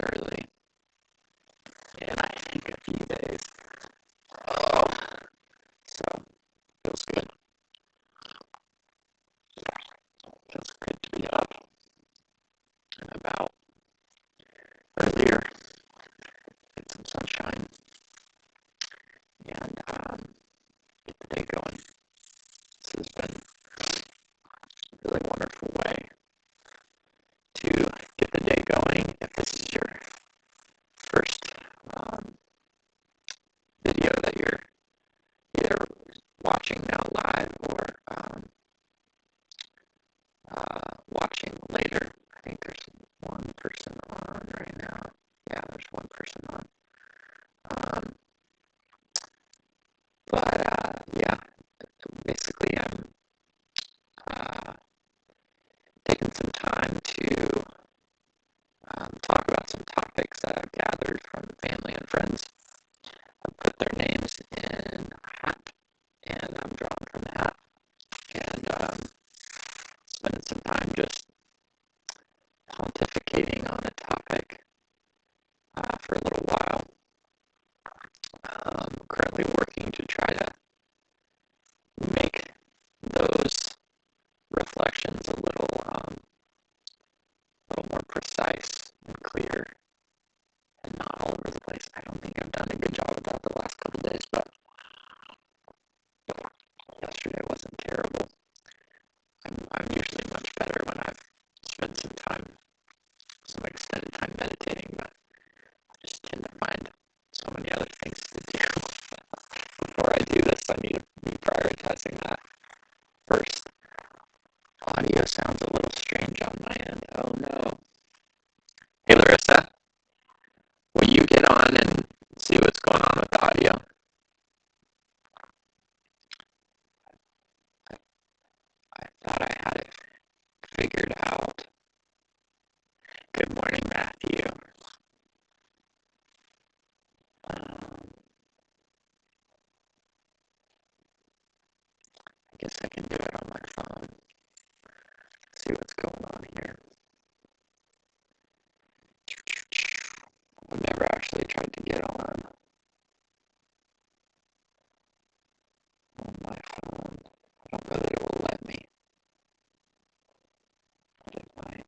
early in I think a few days. Oh, so feels good. Feels good to be up and about earlier, get some sunshine, and get the day going. This has been a really wonderful way to get the day going. If this is your first video that you're either watching now live or watching later, I think there's one person on right now. Yeah, there's one person on. Yeah, basically I'm taking some time to talk about some topics that I've gathered from family and friends. I put their names in a hat, and I'm drawing from the hat, and spending some time just pontificating on a topic for a little while. Currently working to try to make those reflections a little more precise and clear and not all over the place. I don't think I've done a good job of that the last couple days, but yesterday wasn't terrible. I'm usually much better when I've spent some extended time meditating, but I just tend to find so many other things to do. Before I do this, I need to be prioritizing that first. Audio sounds a little strange on my end. Oh no. Hey Larissa, will you get on and see what's going on with the audio? I thought I had it figured out. Good morning, Matthew. I guess I can do it on my phone. See what's going on here. I've never actually tried to get on my phone. I don't know that it will let me, but it might.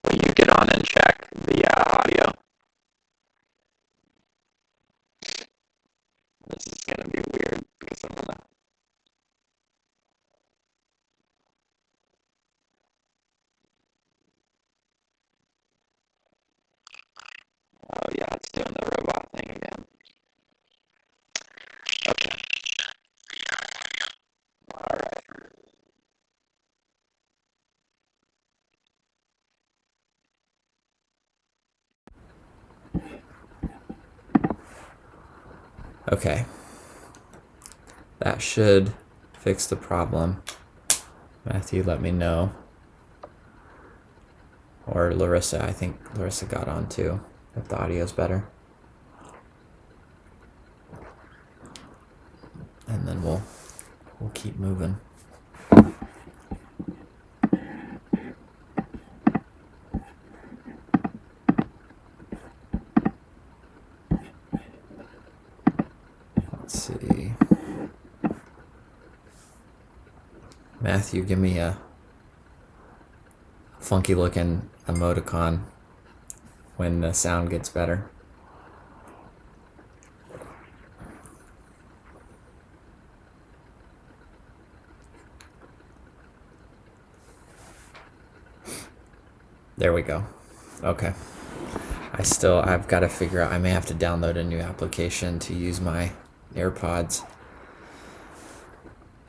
Will you get on and check the audio? This is going to be weird because I'm going to... Oh yeah, it's doing the robot thing again. Okay. All right. Okay. That should fix the problem. Matthew, let me know. Or Larissa, I think Larissa got on too, if the audio's better. And then we'll keep moving. Let's see. Matthew, give me a funky looking emoticon when the sound gets better. There we go. Okay. I've got to figure out, I may have to download a new application to use my AirPods.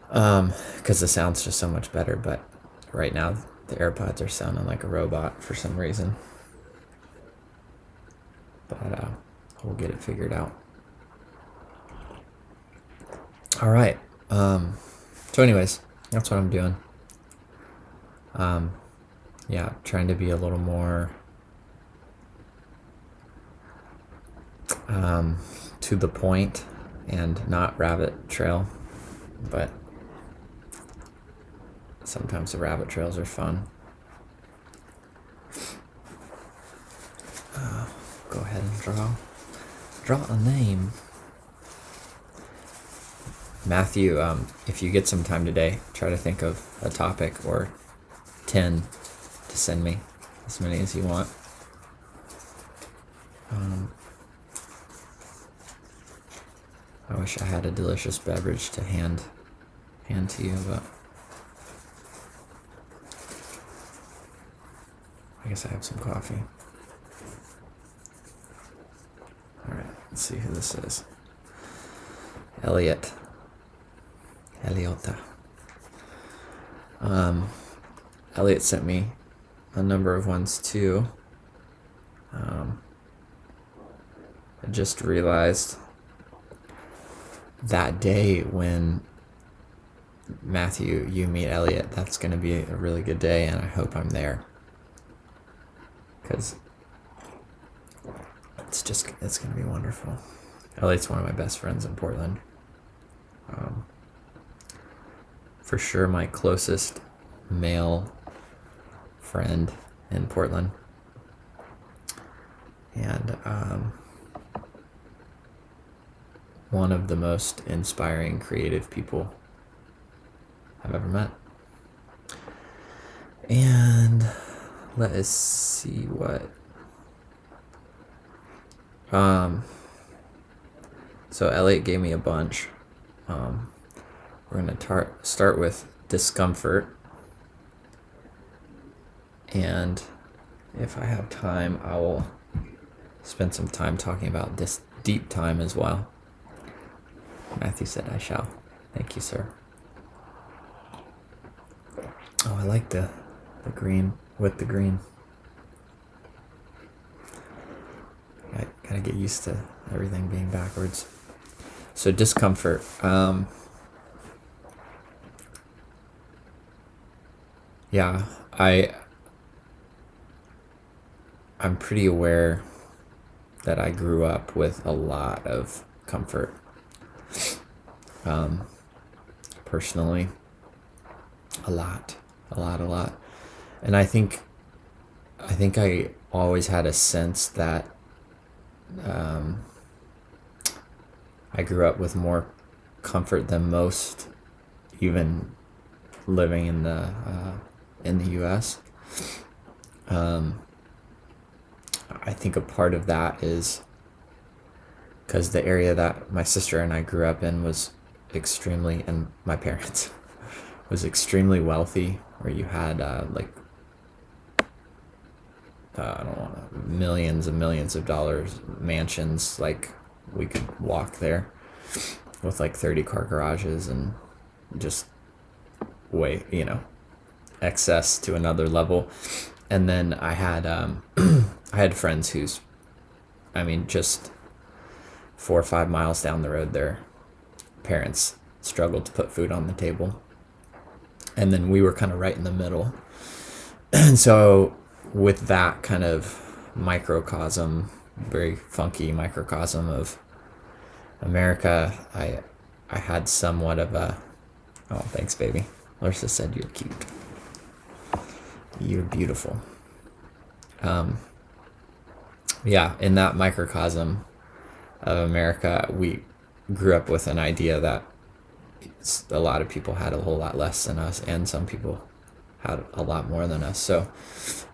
Because the sound's just so much better, but right now the AirPods are sounding like a robot for some reason. But we'll get it figured out. All right. So anyways, that's what I'm doing. Yeah, trying to be a little more to the point and not rabbit trail, but sometimes the rabbit trails are fun. Draw a name. Matthew, if you get some time today, try to think of a topic or 10 to send me, as many as you want. I wish I had a delicious beverage to hand to you, but I guess I have some coffee. All right, let's see who this is. Elliot. Eliota. Elliot sent me a number of ones too. I just realized that day when Matthew, you meet Elliot, that's going to be a really good day, and I hope I'm there. Because it's going to be wonderful. Elliot's one of my best friends in Portland. For sure my closest male friend in Portland. And one of the most inspiring, creative people I've ever met. And let us see what. So Elliot gave me a bunch. We're going to start with Discomfort. And if I have time, I will spend some time talking about this deep time as well. Matthew said, I shall. Thank you, sir. Oh, I like the green with the green. I gotta get used to everything being backwards. So Discomfort. Yeah, I'm pretty aware that I grew up with a lot of comfort. Personally, a lot. And I think I always had a sense that I grew up with more comfort than most, even living in the U.S. I think a part of that is because the area that my sister and I grew up in was extremely, and my parents was extremely wealthy, where you had I don't know, millions and millions of dollars, mansions, like we could walk there with like 30 car garages and just way, excess to another level. And then I had I had friends whose, just 4 or 5 miles down the road, their parents struggled to put food on the table. And then we were kind of right in the middle. And so with that kind of microcosm, very funky microcosm of America, I had somewhat of a, oh, thanks, baby. Larissa said you're cute. You're beautiful. Yeah, in that microcosm of America, we grew up with an idea that a lot of people had a whole lot less than us, and some people had a lot more than us. So,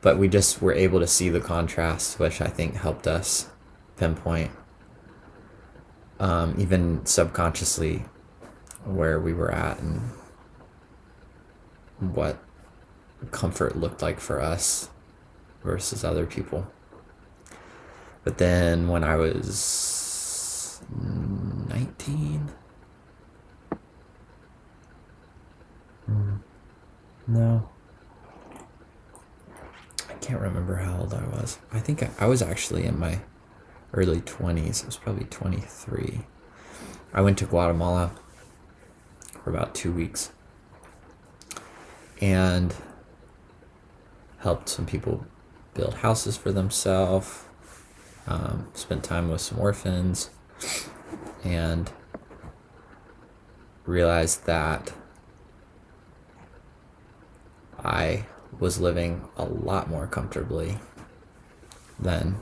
but we just were able to see the contrast, which I think helped us pinpoint, even subconsciously, where we were at and what comfort looked like for us versus other people. But then when I was 19, no, I can't remember how old I was. I think I was actually in my early 20s. I was probably 23. I went to Guatemala for about 2 weeks and helped some people build houses for themselves, spent time with some orphans, and realized that I was living a lot more comfortably than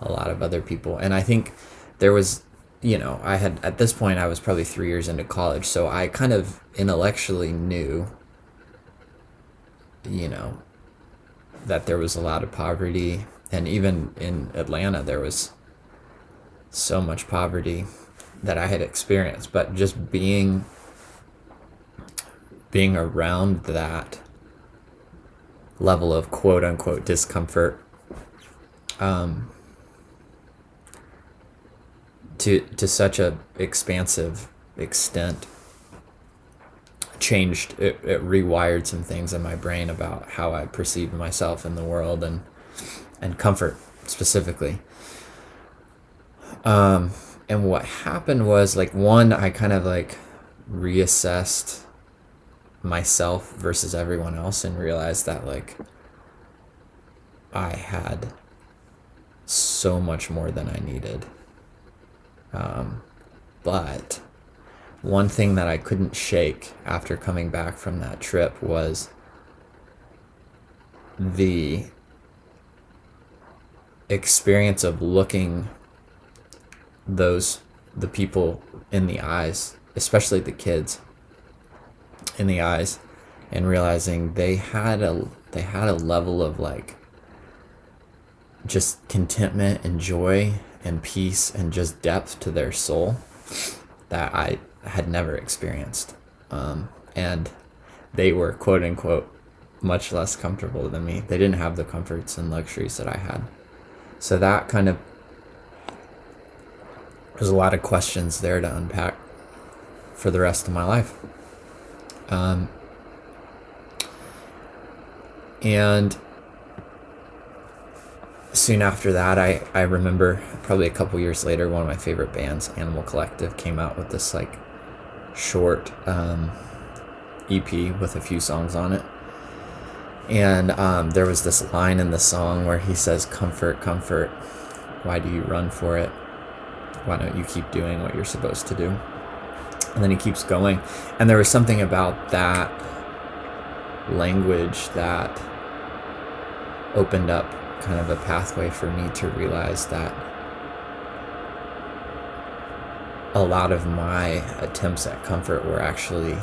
a lot of other people. And I think there was, I had, at this point, I was probably 3 years into college, so I kind of intellectually knew, that there was a lot of poverty. And even in Atlanta, there was so much poverty that I had experienced. But just being around that level of quote unquote discomfort, to such a expansive extent, changed it. It rewired some things in my brain about how I perceived myself in the world, and comfort specifically. And what happened was, like, one, I kind of like reassessed myself versus everyone else and realized that, like, I had so much more than I needed. But one thing that I couldn't shake after coming back from that trip was the experience of looking the people in the eyes, especially the kids in the eyes, and realizing they had a level of, like, just contentment and joy and peace and just depth to their soul that I had never experienced. And they were, quote unquote, much less comfortable than me. They didn't have the comforts and luxuries that I had. So that kind of, there's a lot of questions there to unpack for the rest of my life. And soon after that, I remember probably a couple years later, one of my favorite bands, Animal Collective, came out with this, like, short EP with a few songs on it. And there was this line in the song where he says, "Comfort, comfort, why do you run for it? Why don't you keep doing what you're supposed to do?" And then he keeps going. And there was something about that language that opened up kind of a pathway for me to realize that a lot of my attempts at comfort were actually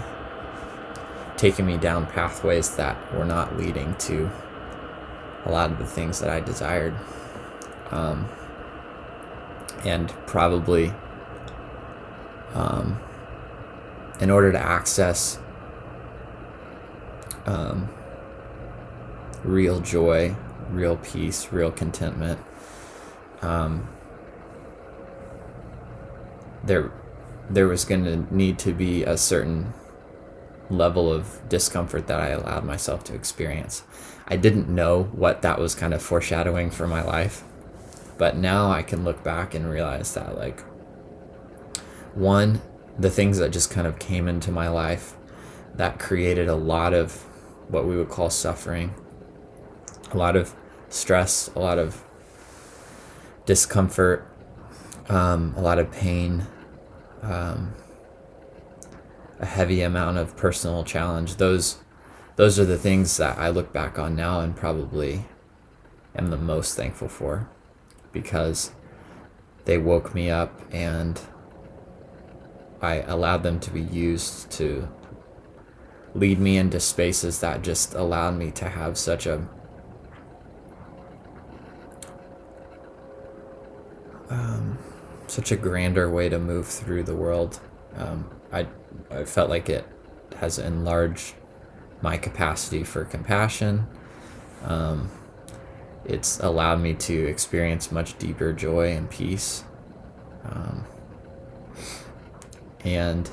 taking me down pathways that were not leading to a lot of the things that I desired. And probably in order to access real joy, real peace, real contentment, there was going to need to be a certain level of discomfort that I allowed myself to experience. I didn't know what that was kind of foreshadowing for my life, but now I can look back and realize that, like, one, the things that just kind of came into my life that created a lot of what we would call suffering, a lot of stress, a lot of discomfort, a lot of pain, a heavy amount of personal challenge. Those are the things that I look back on now and probably am the most thankful for, because they woke me up and I allowed them to be used to lead me into spaces that just allowed me to have such a grander way to move through the world. I felt like it has enlarged my capacity for compassion. It's allowed me to experience much deeper joy and peace. And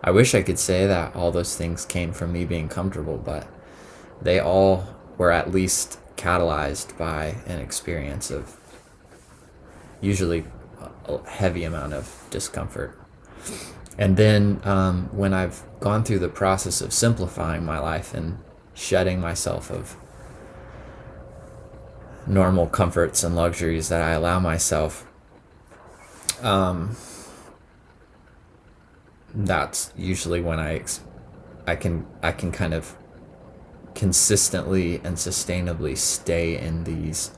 I wish I could say that all those things came from me being comfortable, but they all were at least catalyzed by an experience of usually a heavy amount of discomfort. And then when I've gone through the process of simplifying my life and shedding myself of normal comforts and luxuries that I allow myself, that's usually when I can kind of consistently and sustainably stay in these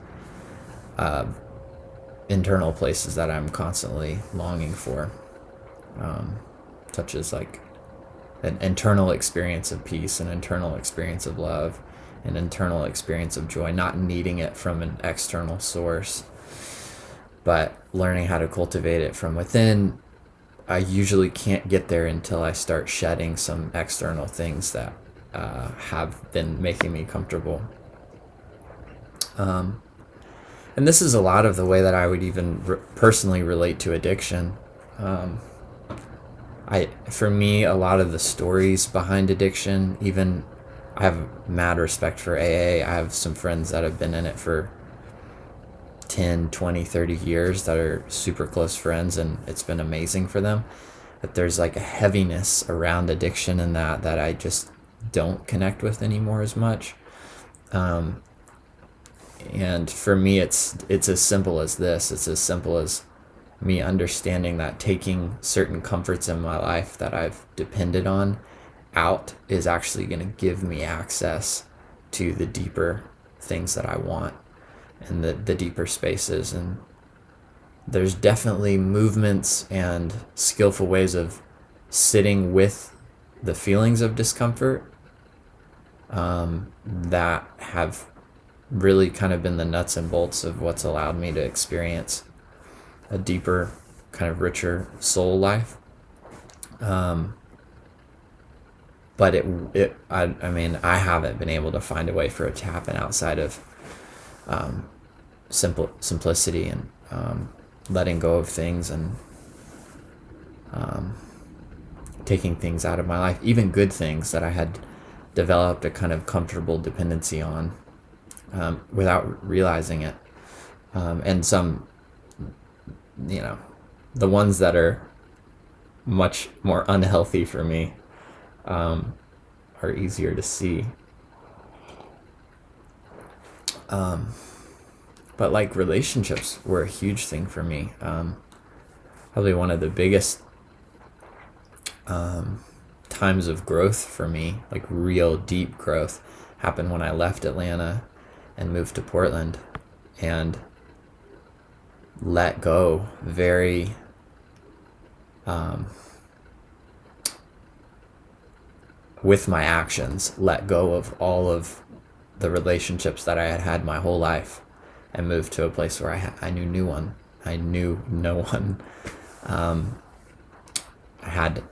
internal places that I'm constantly longing for, such as like an internal experience of peace, an internal experience of love, an internal experience of joy, not needing it from an external source, but learning how to cultivate it from within. I usually can't get there until I start shedding some external things that have been making me comfortable. And this is a lot of the way that I would even personally relate to addiction. For me, a lot of the stories behind addiction, even I have mad respect for AA. I have some friends that have been in it for 10, 20, 30 years that are super close friends, and it's been amazing for them. But there's like a heaviness around addiction and that I just don't connect with anymore as much. And for me, it's as simple as this. It's as simple as me understanding that taking certain comforts in my life that I've depended on out is actually going to give me access to the deeper things that I want and the deeper spaces. And there's definitely movements and skillful ways of sitting with the feelings of discomfort that have really kind of been the nuts and bolts of what's allowed me to experience a deeper, kind of richer soul life. But I mean, I haven't been able to find a way for it to happen outside of simplicity and letting go of things and taking things out of my life, even good things that I had developed a kind of comfortable dependency on without realizing it. And some, the ones that are much more unhealthy for me are easier to see. But like relationships were a huge thing for me. Probably one of the biggest times of growth for me, like real deep growth, happened when I left Atlanta and moved to Portland and let go very with my actions, let go of all of the relationships that I had had my whole life and moved to a place where I knew no one. I had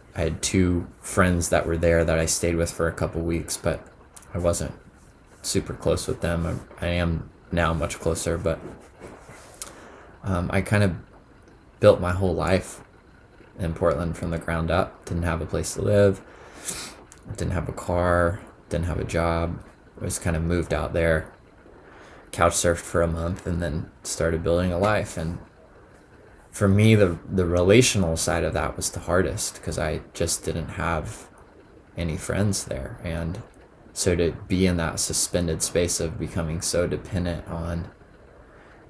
2 friends that were there that I stayed with for a couple weeks, but I wasn't super close with them. I am now much closer, but I kind of built my whole life in Portland from the ground up. Didn't have a place to live, didn't have a car, didn't have a job. I was kind of moved out there, couch surfed for a month, and then started building a life. And for me, the relational side of that was the hardest because I just didn't have any friends there. And so to be in that suspended space of becoming so dependent on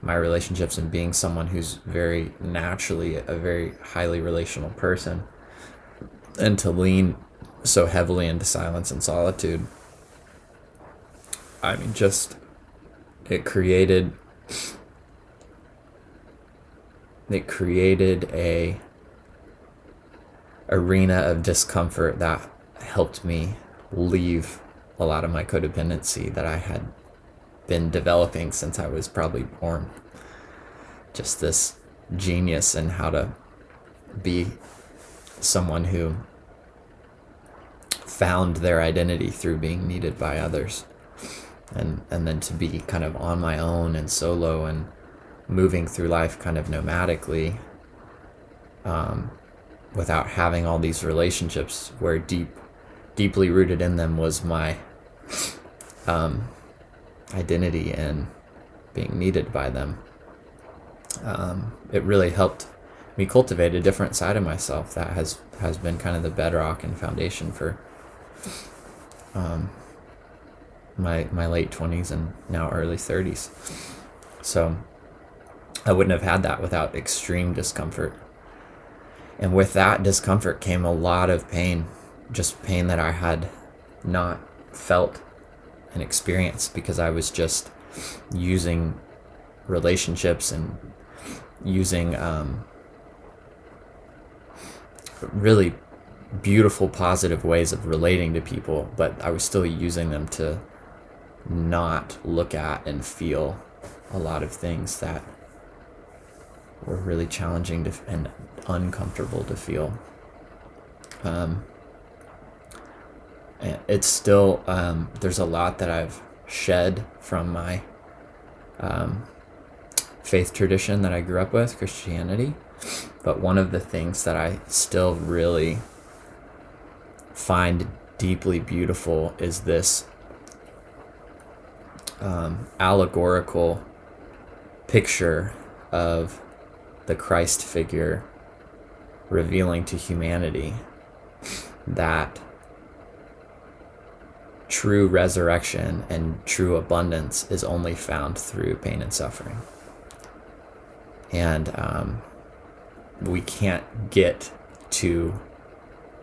my relationships and being someone who's very naturally a very highly relational person, and to lean so heavily into silence and solitude, I mean, just it created a arena of discomfort that helped me leave a lot of my codependency that I had been developing since I was probably born. Just this genius in how to be someone who found their identity through being needed by others, and then to be kind of on my own and solo and moving through life kind of nomadically, without having all these relationships where deeply rooted in them was my identity and being needed by them. It really helped me cultivate a different side of myself that has been kind of the bedrock and foundation for my late 20s and now early 30s. So I wouldn't have had that without extreme discomfort. And with that discomfort came a lot of pain, just pain that I had not felt and experienced because I was just using relationships and using really beautiful, positive ways of relating to people, but I was still using them to not look at and feel a lot of things that were really challenging to and uncomfortable to feel. And it's still, there's a lot that I've shed from my faith tradition that I grew up with, Christianity. But one of the things that I still really find deeply beautiful is this allegorical picture of the Christ figure revealing to humanity that true resurrection and true abundance is only found through pain and suffering. And we can't get to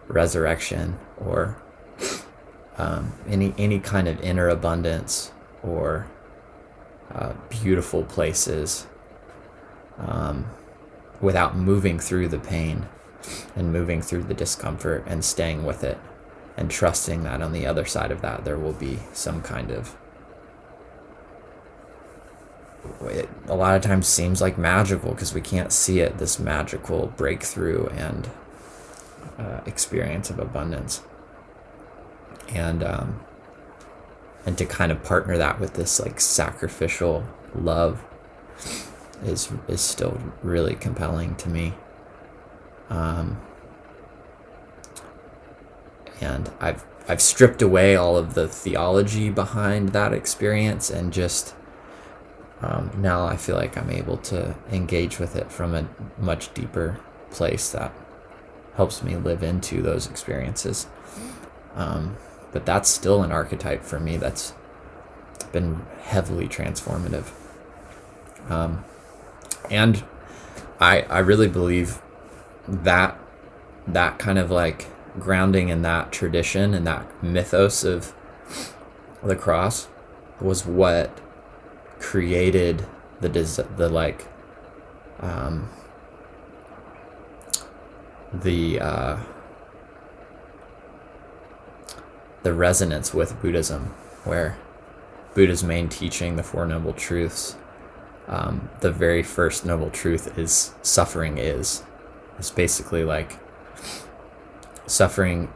resurrection or any kind of inner abundance or beautiful places without moving through the pain and moving through the discomfort and staying with it and trusting that on the other side of that there will be some kind of, it a lot of times seems like magical because we can't see it, this magical breakthrough and experience of abundance. And to kind of partner that with this like sacrificial love is still really compelling to me. And I've stripped away all of the theology behind that experience and just now I feel like I'm able to engage with it from a much deeper place that helps me live into those experiences. But that's still an archetype for me that's been heavily transformative. And I really believe that kind of like grounding in that tradition and that mythos of the cross was what created the resonance with Buddhism, where Buddha's main teaching, the Four Noble Truths, the very first noble truth is suffering is. It's basically like suffering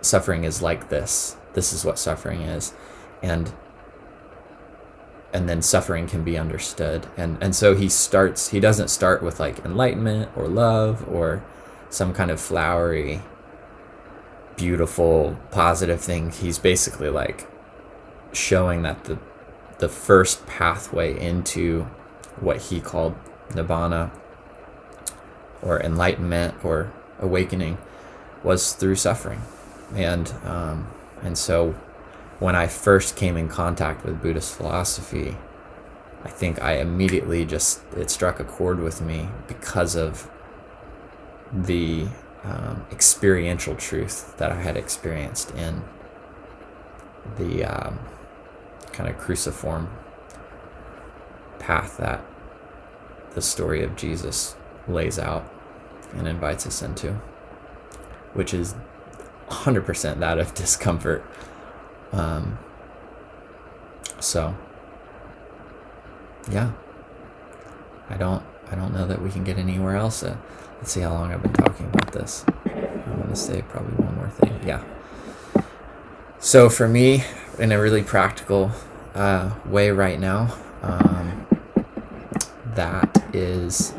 is like this. This is what suffering is. And then suffering can be understood. And so he doesn't start with like enlightenment or love or some kind of flowery, beautiful, positive thing. He's basically like showing that the first pathway into what he called nibbana or enlightenment or awakening was through suffering. And so when I first came in contact with Buddhist philosophy, I think I immediately it struck a chord with me because of the experiential truth that I had experienced in the kind of cruciform path that the story of Jesus lays out and invites us into, which is 100% that of discomfort. So yeah, I don't know that we can get anywhere else. Let's see how long I've been talking about this. I'm going to say probably one more thing. Yeah. So for me, in a really practical way right now, that is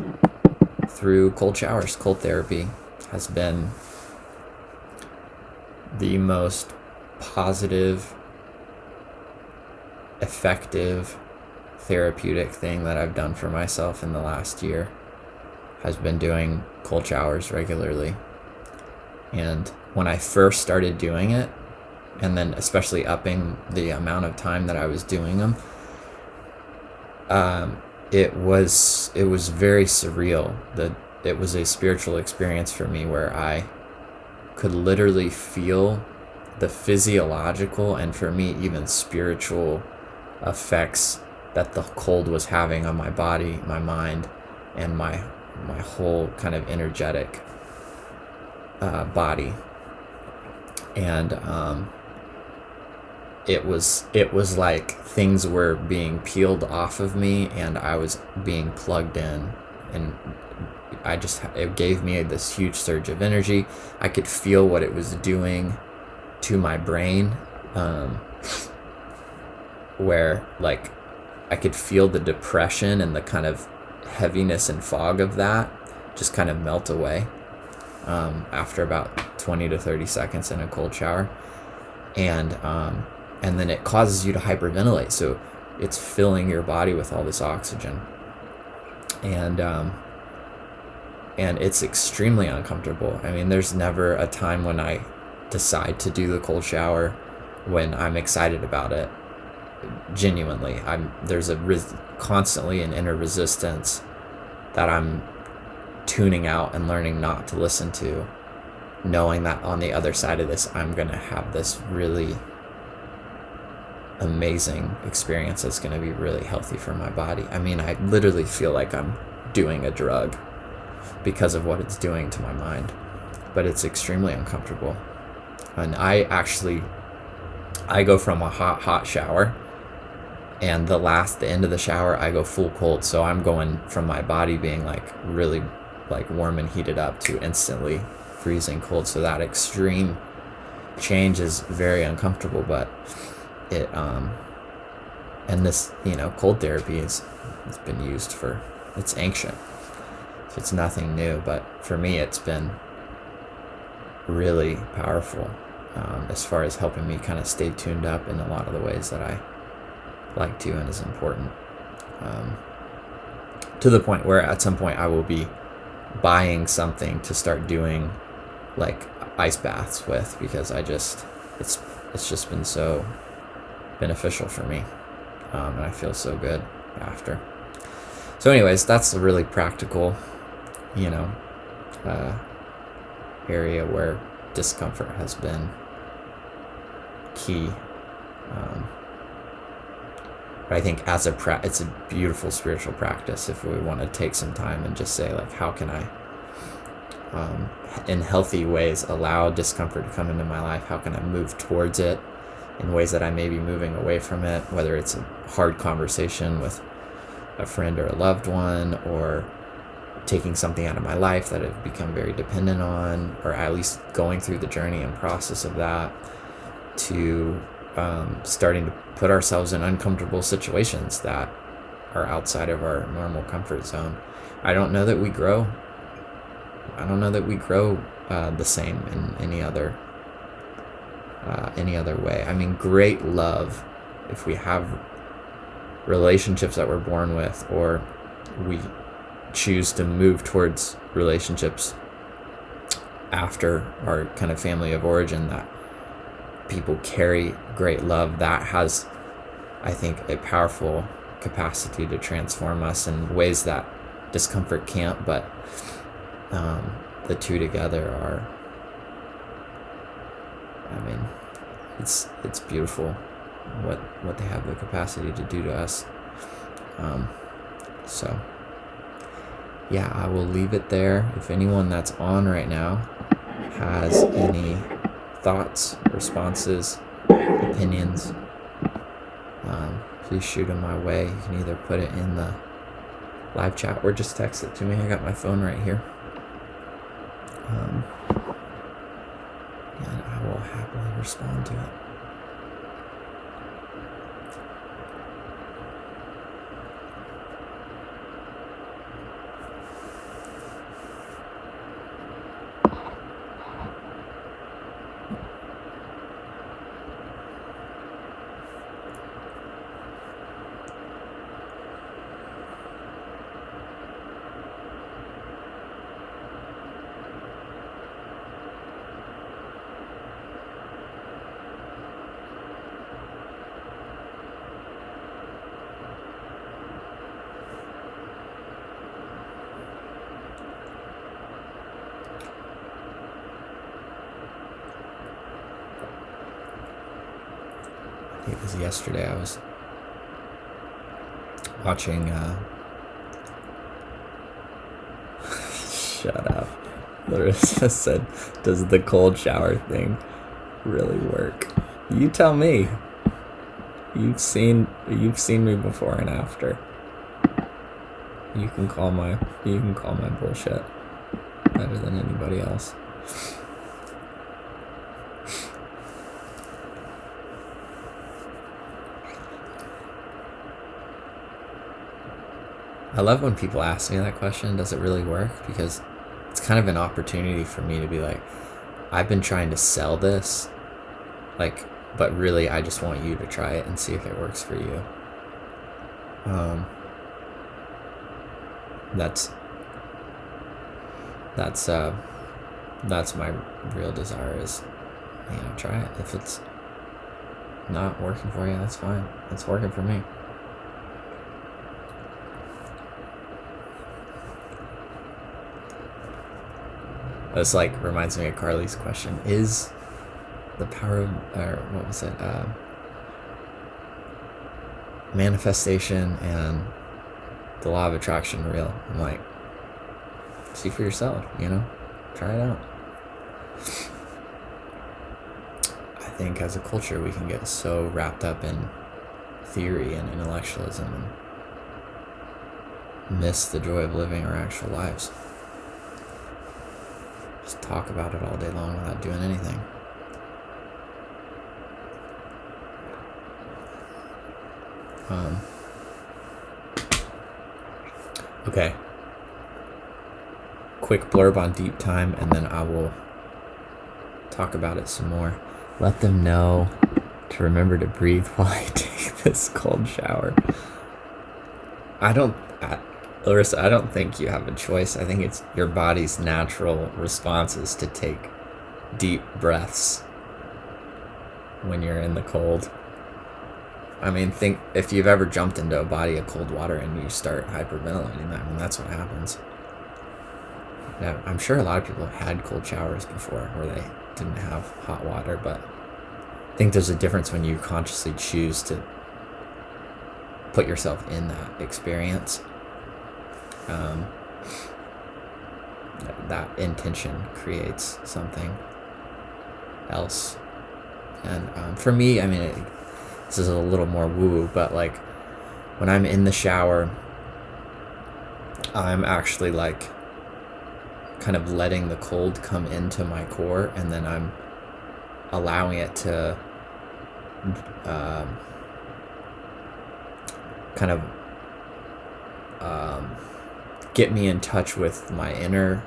through cold showers. Cold therapy has been the most positive, effective, therapeutic thing that I've done for myself in the last year. Has been doing cold showers regularly. And when I first started doing it, and then especially upping the amount of time that I was doing them, it was very surreal. It was a spiritual experience for me where I could literally feel the physiological and for me even spiritual effects that the cold was having on my body, my mind, and my whole kind of energetic body. And it was like things were being peeled off of me, and I was being plugged in, and it gave me this huge surge of energy. I could feel what it was doing to my brain, where like I could feel the depression and the kind of heaviness and fog of that just kind of melt away after about 20 to 30 seconds in a cold shower. And then it causes you to hyperventilate, so it's filling your body with all this oxygen, and it's extremely uncomfortable. I mean, there's never a time when I decide to do the cold shower when I'm excited about it. Genuinely, there's constantly an inner resistance that I'm tuning out and learning not to listen to, knowing that on the other side of this, I'm going to have this really amazing experience that's going to be really healthy for my body. I mean, I literally feel like I'm doing a drug because of what it's doing to my mind, but it's extremely uncomfortable. And I go from a hot shower, and the end of the shower, I go full cold. So I'm going from my body being like really like warm and heated up to instantly freezing cold. So that extreme change is very uncomfortable, but it and this, cold therapy it's been used it's ancient, so it's nothing new, but for me it's been really powerful as far as helping me kind of stay tuned up in a lot of the ways that I like to and is important, to the point where at some point I will be buying something to start doing like ice baths with, because it's just been so beneficial for me, and I feel so good after. So anyways, that's a really practical area where discomfort has been key, but I think it's a beautiful spiritual practice if we want to take some time and just say, like, how can I in healthy ways allow discomfort to come into my life? How can I move towards it in ways that I may be moving away from it, whether it's a hard conversation with a friend or a loved one, or taking something out of my life that I've become very dependent on, or at least going through the journey and process of that, to starting to put ourselves in uncomfortable situations that are outside of our normal comfort zone. I don't know that we grow the same in any other way. I mean, great love, if we have relationships that we're born with, or we choose to move towards relationships after our kind of family of origin, that people carry great love, that has, I think, a powerful capacity to transform us in ways that discomfort can't. But the two together are, I mean, it's beautiful what they have the capacity to do to us. So yeah, I will leave it there. If anyone that's on right now has any thoughts, responses, opinions, please shoot them my way. You can either put it in the live chat or just text it to me. I got my phone right here. And I will happily respond to it. It was yesterday. I was watching shut up. Larissa said, does the cold shower thing really work? You tell me. You've seen me before and after. You can call my bullshit better than anybody else. I love when people ask me that question, does it really work? Because it's kind of an opportunity for me to be like, I've been trying to sell this, like, but really I just want you to try it and see if it works for you. That's my real desire is, try it. If it's not working for you, that's fine. It's working for me. This reminds me of Carly's question. Is the power of, or what was it? Manifestation and the law of attraction real? I'm like, see for yourself, try it out. I think as a culture we can get so wrapped up in theory and intellectualism and miss the joy of living our actual lives. Just talk about it all day long without doing anything. Okay. Quick blurb on deep time, and then I will talk about it some more. Let them know to remember to breathe while I take this cold shower. Larissa, I don't think you have a choice. I think it's your body's natural responses to take deep breaths when you're in the cold. I mean, think if you've ever jumped into a body of cold water and you start hyperventilating, that's what happens. Yeah, I'm sure a lot of people have had cold showers before where they didn't have hot water, but I think there's a difference when you consciously choose to put yourself in that experience. That intention creates something else. And for me, this is a little more woo-woo, but when I'm in the shower, I'm actually kind of letting the cold come into my core, and then I'm allowing it to kind of get me in touch with my inner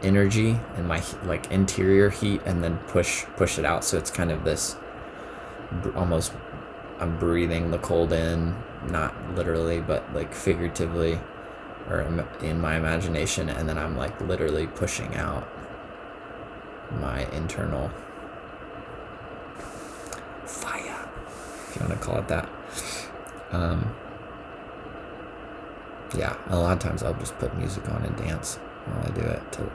energy and my interior heat, and then push it out. So it's kind of this almost, I'm breathing the cold in, not literally but figuratively or in my imagination, and then I'm literally pushing out my internal fire, if you want to call it that. Yeah, a lot of times I'll just put music on and dance while I do it to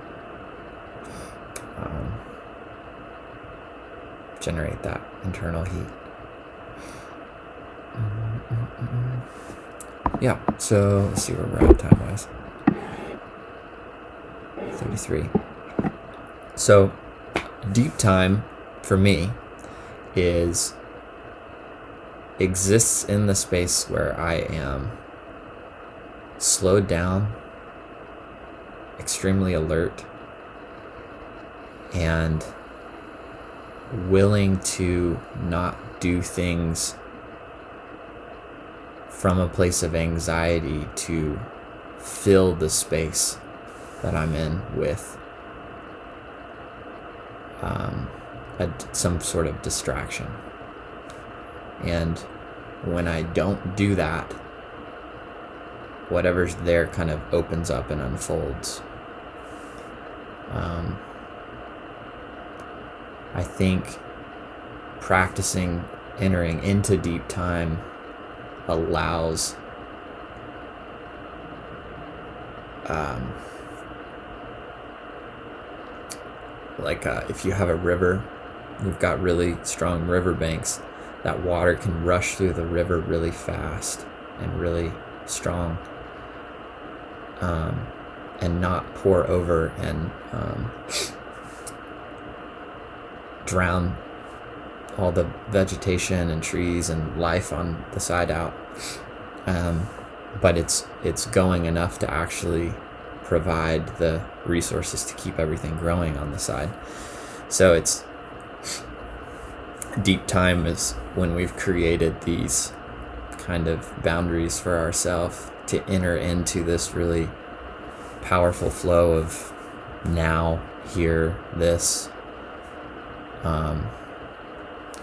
generate that internal heat. Yeah, so let's see where we're at time-wise. 33. So, deep time, for me, exists in the space where I am slowed down, extremely alert, and willing to not do things from a place of anxiety to fill the space that I'm in with some sort of distraction. And when I don't do that, whatever's there kind of opens up and unfolds. I think practicing entering into deep time allows if you have a river, you've got really strong river banks, that water can rush through the river really fast and really strong, and not pour over and drown all the vegetation and trees and life on the side out. But it's going enough to actually provide the resources to keep everything growing on the side. So it's deep time is when we've created these kind of boundaries for ourselves to enter into this really powerful flow of now, here, this,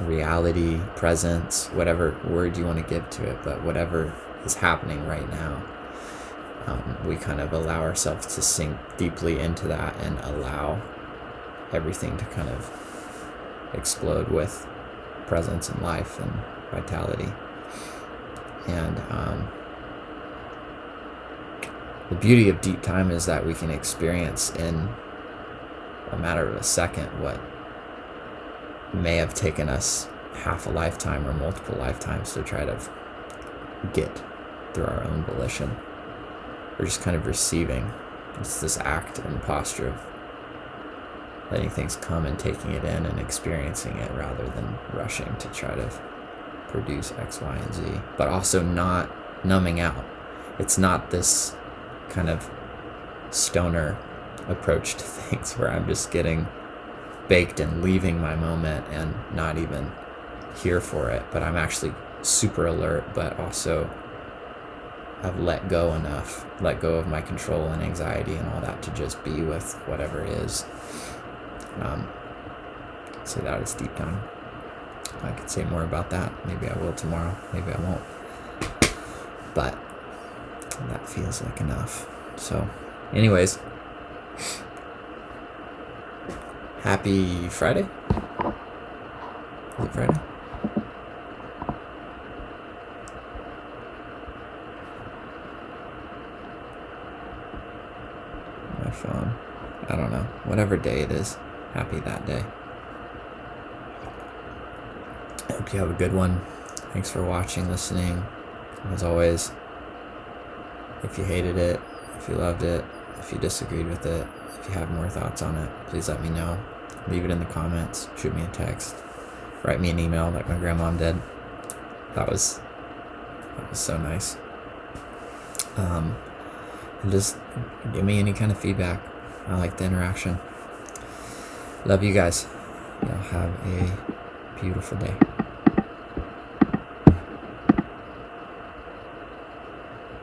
reality, presence, whatever word you want to give to it, but whatever is happening right now, we kind of allow ourselves to sink deeply into that and allow everything to kind of explode with presence and life and vitality. And the beauty of deep time is that we can experience in a matter of a second what may have taken us half a lifetime or multiple lifetimes to try to get through our own volition. We're just kind of receiving. It's this act and posture of letting things come and taking it in and experiencing it rather than rushing to try to produce X, Y, and Z, but also not numbing out. It's not this kind of stoner approach to things where I'm just getting baked and leaving my moment and not even here for it, but I'm actually super alert, but also I've let go of my control and anxiety and all that to just be with whatever is. So that is deep time. I could say more about that. Maybe I will tomorrow. Maybe I won't. But that feels like enough. So, anyways, happy Friday. Is it Friday? My phone. I don't know. Whatever day it is. Happy that day. I hope you have a good one. Thanks for watching, listening. As always, if you hated it, if you loved it, if you disagreed with it, if you have more thoughts on it, please let me know. Leave it in the comments. Shoot me a text. Write me an email like my grandma did. That was so nice. And just give me any kind of feedback. I like the interaction. Love you guys. Y'all have a beautiful day.